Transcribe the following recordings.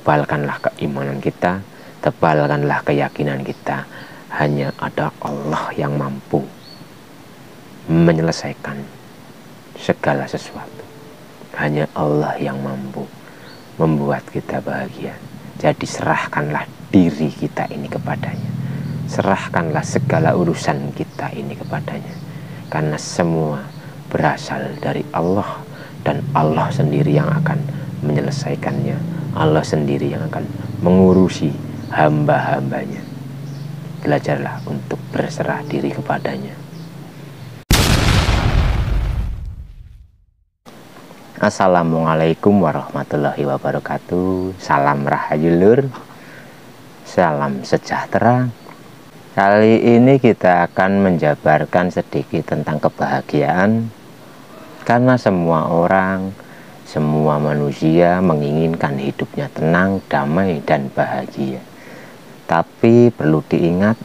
tebalkanlah keimanan kita, tebalkanlah keyakinan kita. Hanya ada Allah yang mampu menyelesaikan segala sesuatu. Hanya Allah yang mampu membuat kita bahagia. Jadi serahkanlah diri kita ini kepadanya. Serahkanlah segala urusan kita ini kepadanya. Karena semua berasal dari Allah, dan Allah sendiri yang akan menyelesaikannya. Allah sendiri yang akan mengurusi hamba-hambanya. Belajarlah untuk berserah diri kepadanya. Assalamualaikum warahmatullahi wabarakatuh. Salam rahayu lur, salam sejahtera. Kali ini kita akan menjabarkan sedikit tentang kebahagiaan. Karena semua orang, semua manusia menginginkan hidupnya tenang, damai, dan bahagia. Tapi perlu diingat,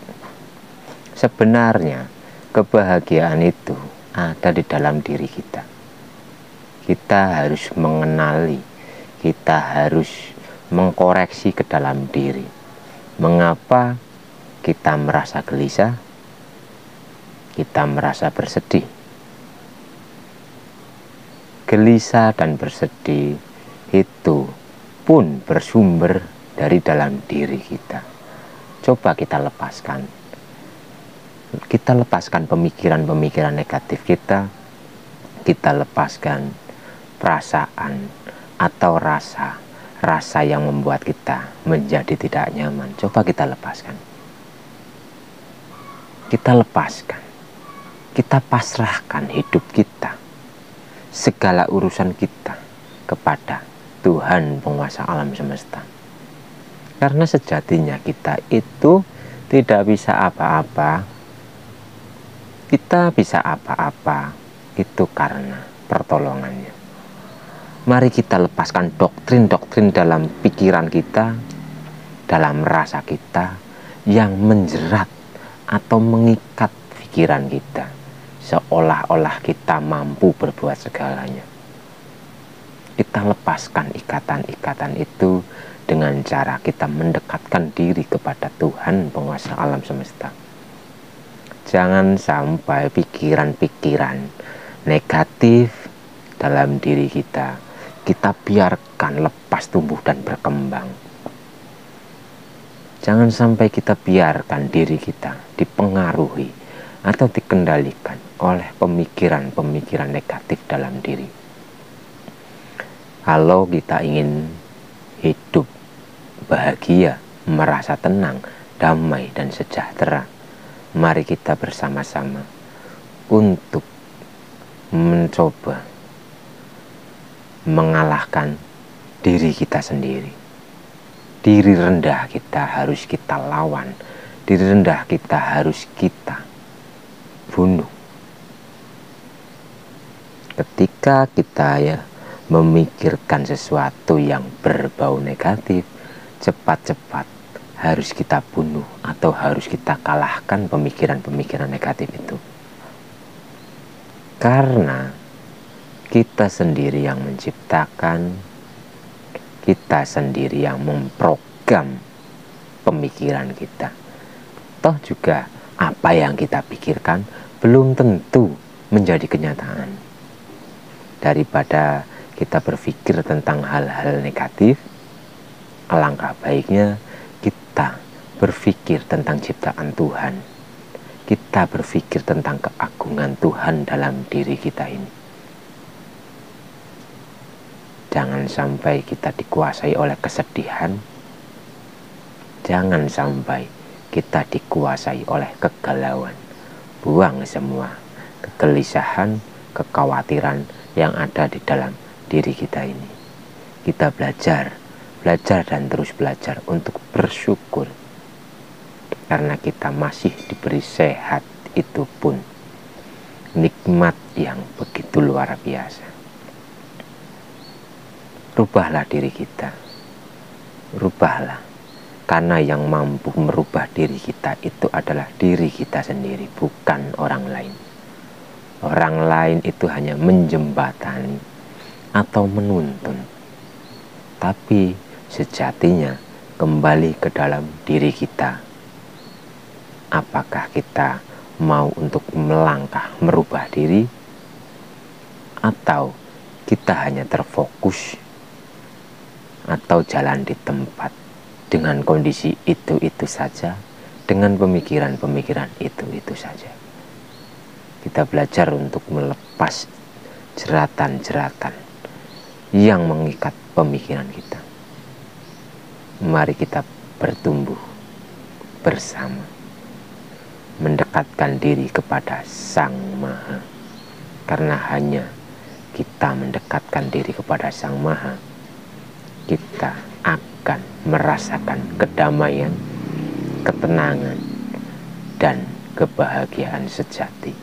sebenarnya kebahagiaan itu ada di dalam diri kita. Kita harus mengenali, kita harus mengkoreksi ke dalam diri. Mengapa kita merasa gelisah, kita merasa bersedih? Gelisah dan bersedih itu pun bersumber dari dalam diri kita. Coba kita lepaskan. Kita lepaskan pemikiran-pemikiran negatif kita. Kita lepaskan perasaan atau rasa yang membuat kita menjadi tidak nyaman. Coba kita lepaskan. Kita lepaskan. Kita pasrahkan hidup kita, segala urusan kita kepada Tuhan penguasa alam semesta. Karena sejatinya kita itu tidak bisa apa-apa. Kita bisa apa-apa itu karena pertolongannya. Mari kita lepaskan doktrin-doktrin dalam pikiran kita, dalam rasa kita yang menjerat atau mengikat pikiran kita, seolah-olah kita mampu berbuat segalanya. Kita lepaskan ikatan-ikatan itu dengan cara kita mendekatkan diri kepada Tuhan penguasa alam semesta. Jangan sampai pikiran-pikiran negatif dalam diri kita biarkan lepas tumbuh dan berkembang. Jangan sampai kita biarkan diri kita dipengaruhi atau dikendalikan oleh pemikiran-pemikiran negatif dalam diri. Kalau kita ingin hidup bahagia, merasa tenang, damai, dan sejahtera, mari kita bersama-sama untuk mencoba mengalahkan diri kita sendiri. Diri rendah kita harus kita lawan. Diri rendah kita harus kita bunuh. Ketika kita memikirkan sesuatu yang berbau negatif, cepat-cepat harus kita bunuh atau harus kita kalahkan pemikiran-pemikiran negatif itu. Karena kita sendiri yang menciptakan, kita sendiri yang memprogram pemikiran kita. Toh juga apa yang kita pikirkan belum tentu menjadi kenyataan. Daripada kita berpikir tentang hal-hal negatif, alangkah baiknya kita berpikir tentang ciptaan Tuhan. Kita berpikir tentang keagungan Tuhan dalam diri kita ini. Jangan sampai kita dikuasai oleh kesedihan. Jangan sampai kita dikuasai oleh kegalauan. Buang semua kegelisahan, kekhawatiran yang ada di dalam diri kita ini. Kita belajar dan terus belajar untuk bersyukur. Karena kita masih diberi sehat, itu pun nikmat yang begitu luar biasa. Rubahlah diri kita, rubahlah, karena yang mampu merubah diri kita itu adalah diri kita sendiri, bukan orang lain. Orang lain itu hanya menjembatani atau menuntun, tapi sejatinya kembali ke dalam diri kita. Apakah kita mau untuk melangkah merubah diri, atau kita hanya terfokus atau jalan di tempat dengan kondisi itu-itu saja, dengan pemikiran-pemikiran itu-itu saja. Kita belajar untuk melepas jeratan-jeratan yang mengikat pemikiran kita. Mari kita bertumbuh bersama, mendekatkan diri kepada Sang Maha. Karena hanya kita mendekatkan diri kepada Sang Maha, kita akan merasakan kedamaian, ketenangan, dan kebahagiaan sejati.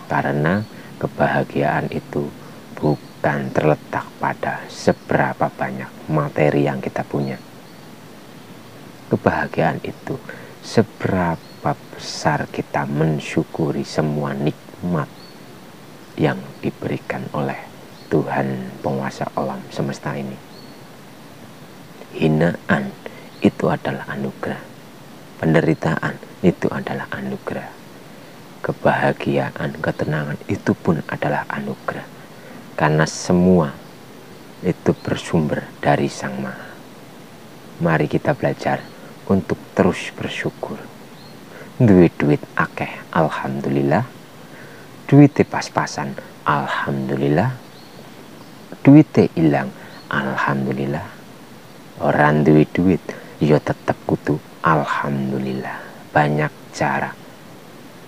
Karena kebahagiaan itu bukan terletak pada seberapa banyak materi yang kita punya. Kebahagiaan itu seberapa besar kita mensyukuri semua nikmat yang diberikan oleh Tuhan penguasa alam semesta ini. Hinaan itu adalah anugerah, penderitaan itu adalah anugerah, kebahagiaan, ketenangan itu pun adalah anugerah. Karena semua itu bersumber dari Sang Maha. Mari kita belajar untuk terus bersyukur. Duit akeh, alhamdulillah. Duite pas-pasan, alhamdulillah. Duite ilang, alhamdulillah. Orang duit ya tetap kudu alhamdulillah. Banyak cara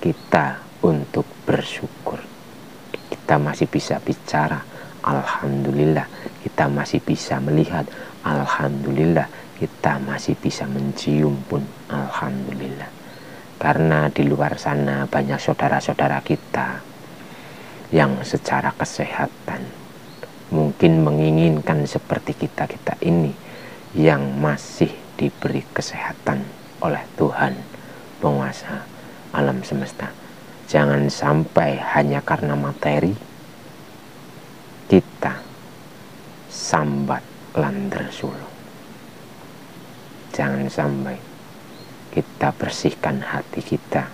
kita untuk bersyukur. Kita masih bisa bicara, alhamdulillah. Kita masih bisa melihat, alhamdulillah. Kita masih bisa mencium pun, alhamdulillah. Karena di luar sana banyak saudara-saudara kita yang secara kesehatan mungkin menginginkan seperti kita ini, yang masih diberi kesehatan oleh Tuhan penguasa alam semesta. Jangan sampai hanya karena materi kita sambat landar sulung. Jangan sampai kita bersihkan hati kita,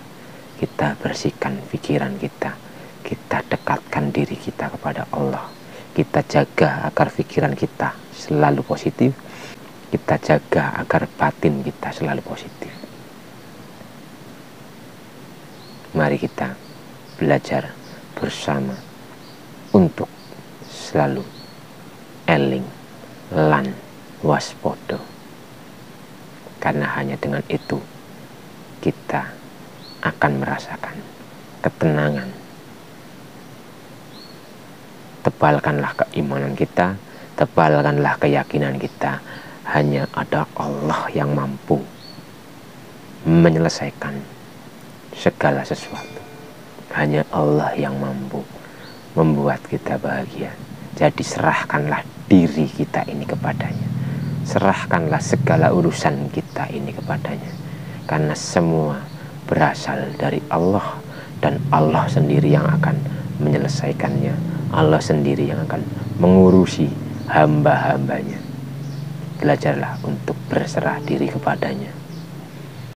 kita bersihkan pikiran kita, kita dekatkan diri kita kepada Allah. Kita jaga agar pikiran kita selalu positif, kita jaga agar batin kita selalu positif. Mari kita belajar bersama untuk selalu eling lan waspodo. Karena hanya dengan itu kita akan merasakan ketenangan. Tebalkanlah keimanan kita, tebalkanlah keyakinan kita. Hanya ada Allah yang mampu menyelesaikan segala sesuatu. Hanya Allah yang mampu membuat kita bahagia. Jadi serahkanlah diri kita ini kepadanya. Serahkanlah segala urusan kita ini kepadanya. Karena semua berasal dari Allah, dan Allah sendiri yang akan menyelesaikannya. Allah sendiri yang akan mengurusi hamba-hambanya. Belajarlah untuk berserah diri kepadanya.